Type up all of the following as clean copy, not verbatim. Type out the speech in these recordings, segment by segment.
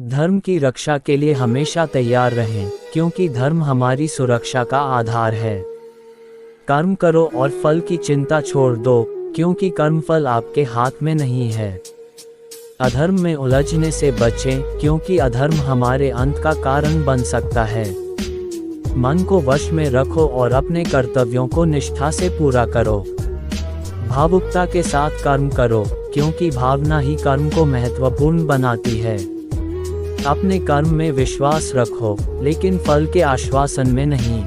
धर्म की रक्षा के लिए हमेशा तैयार रहें, क्योंकि धर्म हमारी सुरक्षा का आधार है। कर्म करो और फल की चिंता छोड़ दो, क्योंकि कर्मफल आपके हाथ में नहीं है। अधर्म में उलझने से बचें, क्योंकि अधर्म हमारे अंत का कारण बन सकता है। मन को वश में रखो और अपने कर्तव्यों को निष्ठा से पूरा करो। भावुकता के साथ कर्म करो, क्योंकि भावना ही कर्म को महत्वपूर्ण बनाती है। अपने कर्म में विश्वास रखो, लेकिन फल के आश्वासन में नहीं।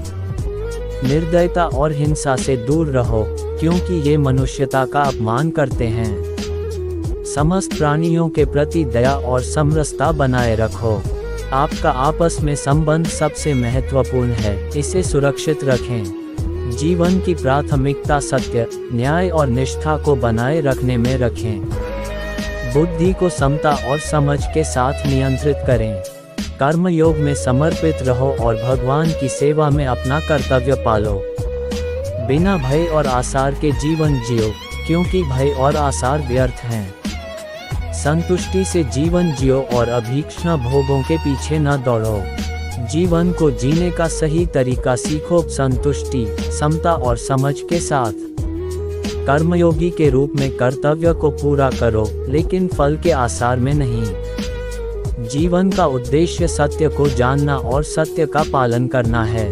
निर्दयता और हिंसा से दूर रहो, क्योंकि ये मनुष्यता का अपमान करते हैं। समस्त प्राणियों के प्रति दया और समरसता बनाए रखो। आपका आपस में संबंध सबसे महत्वपूर्ण है, इसे सुरक्षित रखें। जीवन की प्राथमिकता सत्य, न्याय और निष्ठा को बनाए रखने में रखें। बुद्धि को समता और समझ के साथ नियंत्रित करें। कर्मयोग में समर्पित रहो और भगवान की सेवा में अपना कर्तव्य पालो। बिना भय और आसार के जीवन जियो, क्योंकि भय और आसार व्यर्थ हैं। संतुष्टि से जीवन जियो और अभीक्ष्ण भोगों के पीछे न दौड़ो। जीवन को जीने का सही तरीका सीखो, संतुष्टि, समता और समझ के साथ। कर्मयोगी के रूप में कर्तव्य को पूरा करो, लेकिन फल के आसार में नहीं। जीवन का उद्देश्य सत्य को जानना और सत्य का पालन करना है।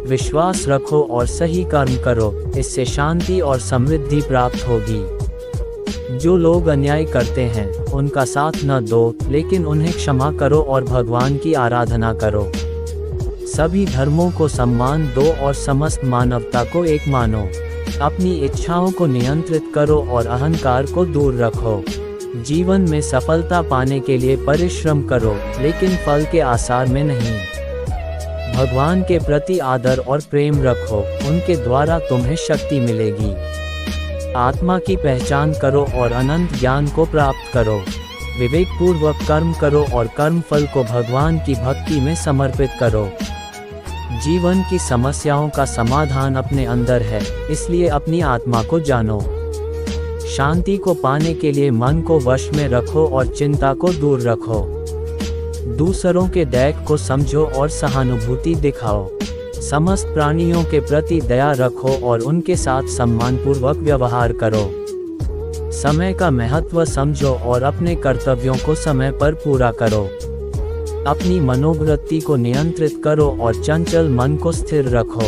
विश्वास रखो और सही कर्म करो, इससे शांति और समृद्धि प्राप्त होगी। जो लोग अन्याय करते हैं, उनका साथ न दो, लेकिन उन्हें क्षमा करो और भगवान की आराधना करो। सभी धर्मों को सम्मान दो और समस्त मानवता को एक मानो। अपनी इच्छाओं को नियंत्रित करो और अहंकार को दूर रखो। जीवन में सफलता पाने के लिए परिश्रम करो, लेकिन फल के आसार में नहीं। भगवान के प्रति आदर और प्रेम रखो, उनके द्वारा तुम्हें शक्ति मिलेगी। आत्मा की पहचान करो और अनंत ज्ञान को प्राप्त करो। विवेकपूर्वक कर्म करो और कर्म फल को भगवान की भक्ति में समर्पित करो। जीवन की समस्याओं का समाधान अपने अंदर है, इसलिए अपनी आत्मा को जानो। शांति को पाने के लिए मन को वश में रखो और चिंता को दूर रखो। दूसरों के दैख को समझो और सहानुभूति दिखाओ। समस्त प्राणियों के प्रति दया रखो और उनके साथ सम्मानपूर्वक व्यवहार करो। समय का महत्व समझो और अपने कर्तव्यों को समय पर पूरा करो। अपनी मनोवृत्ति को नियंत्रित करो और चंचल मन को स्थिर रखो।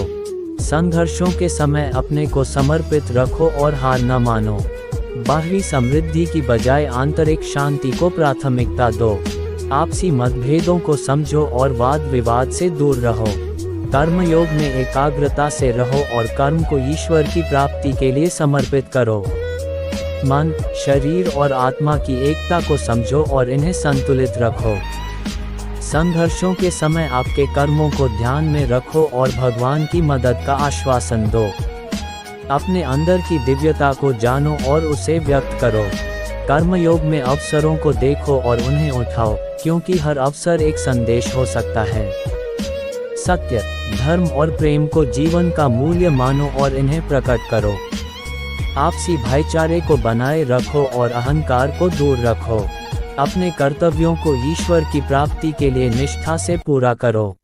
संघर्षों के समय अपने को समर्पित रखो और हार न मानो। बाहरी समृद्धि की बजाय आंतरिक शांति को प्राथमिकता दो। आपसी मतभेदों को समझो और वाद विवाद से दूर रहो। कर्मयोग में एकाग्रता से रहो और कर्म को ईश्वर की प्राप्ति के लिए समर्पित करो। मन, शरीर और आत्मा की एकता को समझो और इन्हें संतुलित रखो। संघर्षों के समय आपके कर्मों को ध्यान में रखो और भगवान की मदद का आश्वासन दो। अपने अंदर की दिव्यता को जानो और उसे व्यक्त करो। कर्मयोग में अवसरों को देखो और उन्हें उठाओ, क्योंकि हर अवसर एक संदेश हो सकता है। सत्य, धर्म और प्रेम को जीवन का मूल्य मानो और इन्हें प्रकट करो। आपसी भाईचारे को बनाए रखो और अहंकार को दूर रखो। अपने कर्तव्यों को ईश्वर की प्राप्ति के लिए निष्ठा से पूरा करो।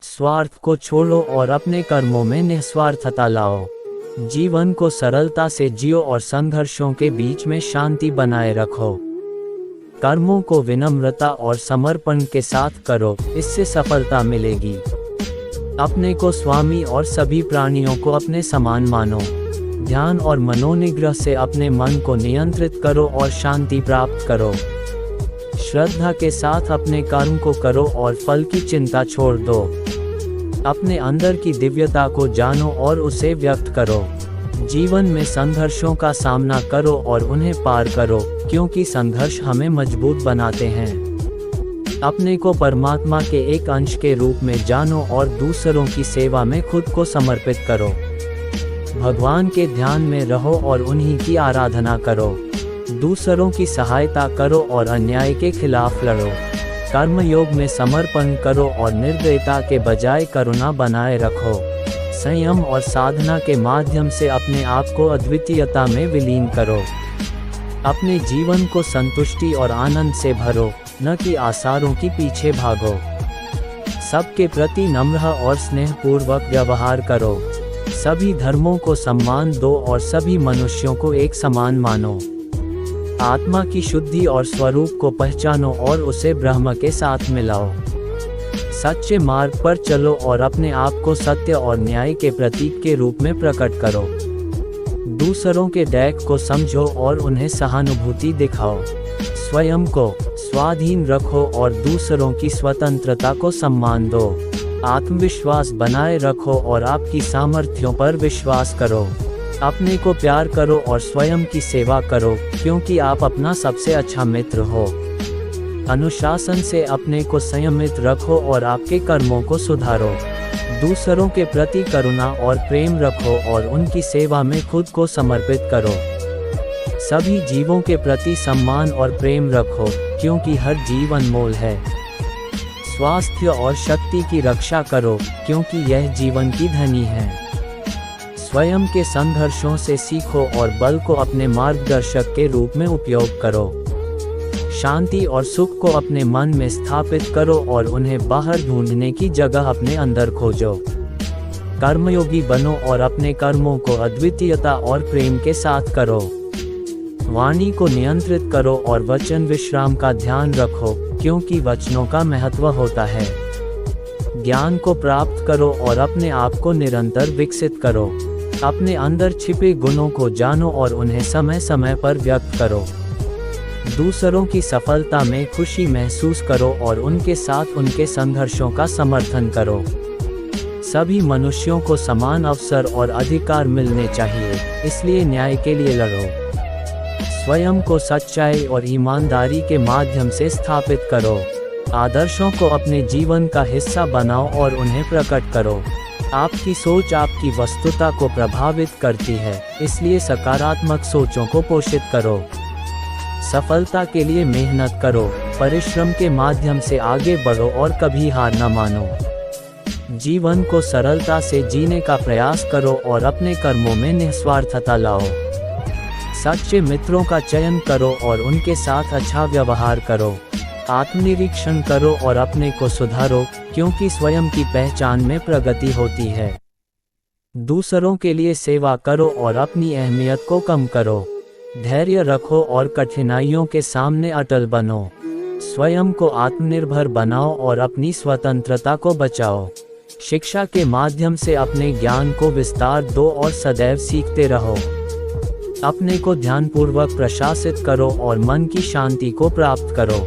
स्वार्थ को छोड़ो और अपने कर्मों में निस्वार्थता लाओ। जीवन को सरलता से जियो और संघर्षों के बीच में शांति बनाए रखो। कर्मों को विनम्रता और समर्पण के साथ करो, इससे सफलता मिलेगी। अपने को स्वामी और सभी प्राणियों को अपने समान मानो। ध्यान और मनोनिग्रह से अपने मन को नियंत्रित करो और शांति प्राप्त करो। श्रद्धा के साथ अपने कर्म को करो और फल की चिंता छोड़ दो। अपने अंदर की दिव्यता को जानो और उसे व्यक्त करो। जीवन में संघर्षों का सामना करो और उन्हें पार करो, क्योंकि संघर्ष हमें मजबूत बनाते हैं। अपने को परमात्मा के एक अंश के रूप में जानो और दूसरों की सेवा में खुद को समर्पित करो। भगवान के ध्यान में रहो और उन्हीं की आराधना करो। दूसरों की सहायता करो और अन्याय के खिलाफ लड़ो। कर्मयोग में समर्पण करो और निर्दयता के बजाय करुणा बनाए रखो। संयम और साधना के माध्यम से अपने आप को अद्वितीयता में विलीन करो। अपने जीवन को संतुष्टि और आनंद से भरो, न कि आसारों के पीछे भागो। सबके प्रति नम्र और स्नेहपूर्वक व्यवहार करो। सभी धर्मों को सम्मान दो और सभी मनुष्यों को एक समान मानो। आत्मा की शुद्धि और स्वरूप को पहचानो और उसे ब्रह्म के साथ मिलाओ। सच्चे मार्ग पर चलो और अपने आप को सत्य और न्याय के प्रतीक के रूप में प्रकट करो। दूसरों के दैख को समझो और उन्हें सहानुभूति दिखाओ। स्वयं को स्वाधीन रखो और दूसरों की स्वतंत्रता को सम्मान दो। आत्मविश्वास बनाए रखो और आपकी सामर्थ्यों पर विश्वास करो। अपने को प्यार करो और स्वयं की सेवा करो, क्योंकि आप अपना सबसे अच्छा मित्र हो। अनुशासन से अपने को संयमित रखो और आपके कर्मों को सुधारो। दूसरों के प्रति करुणा और प्रेम रखो और उनकी सेवा में खुद को समर्पित करो। सभी जीवों के प्रति सम्मान और प्रेम रखो, क्योंकि हर जीव अनमोल है। स्वास्थ्य और शक्ति की रक्षा करो, क्योंकि यह जीवन की धनी है। स्वयं के संघर्षों से सीखो और बल को अपने मार्गदर्शक के रूप में उपयोग करो। शांति और सुख को अपने मन में स्थापित करो और उन्हें बाहर ढूंढने की जगह अपने अंदर खोजो। कर्मयोगी बनो और अपने कर्मों को अद्वितीयता और प्रेम के साथ करो। वाणी को नियंत्रित करो और वचन विश्राम का ध्यान रखो, क्योंकि वचनों का महत्व होता है। ज्ञान को प्राप्त करो और अपने आप को निरंतर विकसित करो। अपने अंदर छिपे गुणों को जानो और उन्हें समय समय पर व्यक्त करो। दूसरों की सफलता में खुशी महसूस करो और उनके साथ उनके संघर्षों का समर्थन करो। सभी मनुष्यों को समान अवसर और अधिकार मिलने चाहिए, इसलिए न्याय के लिए लड़ो। स्वयं को सच्चाई और ईमानदारी के माध्यम से स्थापित करो। आदर्शों को अपने जीवन का हिस्सा बनाओ और उन्हें प्रकट करो। आपकी सोच आपकी वस्तुता को प्रभावित करती है, इसलिए सकारात्मक सोचों को पोषित करो। सफलता के लिए मेहनत करो, परिश्रम के माध्यम से आगे बढ़ो और कभी हार न मानो। जीवन को सरलता से जीने का प्रयास करो और अपने कर्मों में निस्वार्थता लाओ। सच्चे मित्रों का चयन करो और उनके साथ अच्छा व्यवहार करो। आत्मनिरीक्षण करो और अपने को सुधारो, क्योंकि स्वयं की पहचान में प्रगति होती है। दूसरों के लिए सेवा करो और अपनी अहमियत को कम करो। धैर्य रखो और कठिनाइयों के सामने अटल बनो। स्वयं को आत्मनिर्भर बनाओ और अपनी स्वतंत्रता को बचाओ। शिक्षा के माध्यम से अपने ज्ञान को विस्तार दो और सदैव सीखते रहो। अपने को ध्यानपूर्वक प्रशासित करो और मन की शांति को प्राप्त करो।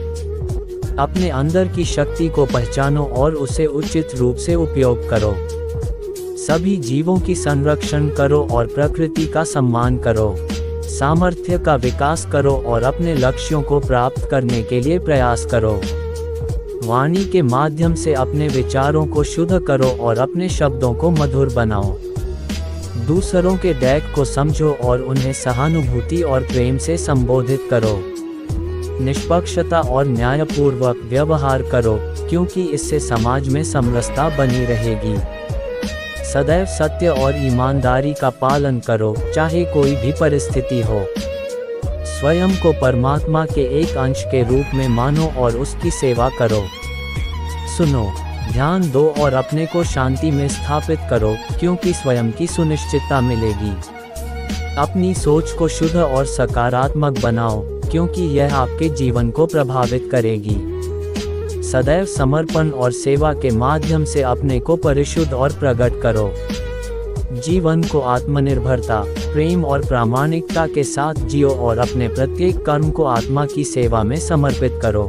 अपने अंदर की शक्ति को पहचानो और उसे उचित रूप से उपयोग करो। सभी जीवों की संरक्षण करो और प्रकृति का सम्मान करो। सामर्थ्य का विकास करो और अपने लक्ष्यों को प्राप्त करने के लिए प्रयास करो। वाणी के माध्यम से अपने विचारों को शुद्ध करो और अपने शब्दों को मधुर बनाओ। दूसरों के दैख को समझो और उन्हें सहानुभूति और प्रेम से संबोधित करो। निष्पक्षता और न्यायपूर्वक व्यवहार करो, क्योंकि इससे समाज में समरसता बनी रहेगी। सदैव सत्य और ईमानदारी का पालन करो, चाहे कोई भी परिस्थिति हो। स्वयं को परमात्मा के एक अंश के रूप में मानो और उसकी सेवा करो। सुनो, ध्यान दो और अपने को शांति में स्थापित करो, क्योंकि स्वयं की सुनिश्चितता मिलेगी। अपनी सोच को शुद्ध और सकारात्मक बनाओ, क्योंकि यह आपके जीवन को प्रभावित करेगी। सदैव समर्पण और सेवा के माध्यम से अपने को परिशुद्ध और प्रकट करो। जीवन को आत्मनिर्भरता, प्रेम और प्रामाणिकता के साथ जियो और अपने प्रत्येक कर्म को आत्मा की सेवा में समर्पित करो।